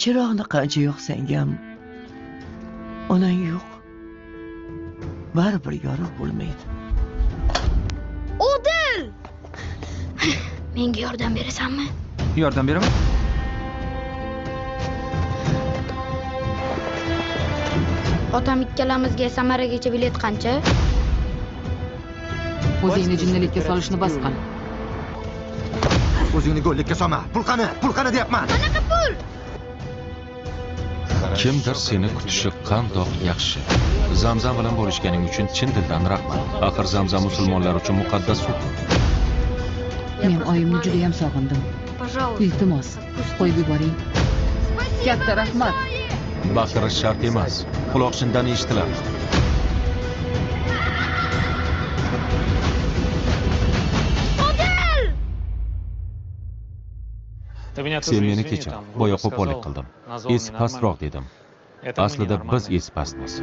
Chiroqni qancha yoqsang ham onang yo'q. Baribir yorug' bo'lmaydi. Odil! Menga yordam berasanmi? Yordam beraman. Otam ikkalamizga Samaragacha bilet qancha? O'zingni jinnilikka solishni bas qil. O'zingni go'llikka solma. Pul qani deyapman. Qanaqa pul? Kimdir seni kutishi qandoq yaxshi. Zamzam bilan bo'lishganing uchun chin dildan rahmat. Axir Zamzam musulmonlar uchun muqaddas suv. Men oyimni juda ham sog'indim. Iltimos, qo'yib yuboring. Katta rahmat. Baqirish shart emas. Quloqchindan eshitiladi. Sen meni kechir. Boya qo'pollik qildim. Esi pastroq dedim. Aslida biz esi pastmiz.